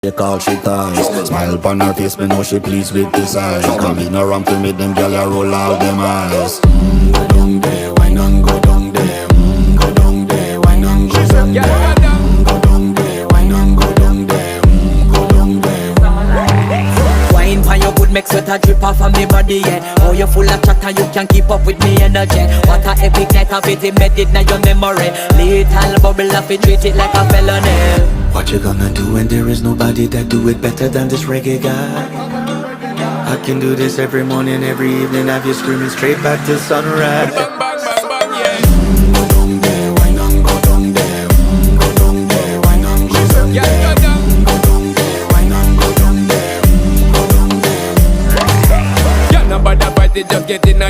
They call she ties. Smile upon her face, me know she pleased with this eyes. Come in around to me, them gyal a roll out them eyes. Go down there, why not go down there? Go down there, why not go down there? Go down there, why not go down there? Go down there. Wine pan your good, make sweat a drip off of me body, yeah. Oh, you full of chatter, you can't keep up with me energy. What a epic night of it, embedded in your memory. Little bubble up, it treat it like a felony. What you gonna do when there is nobody that do it better than this reggae guy? I can do this every morning, every evening, have you screaming straight back to sunrise.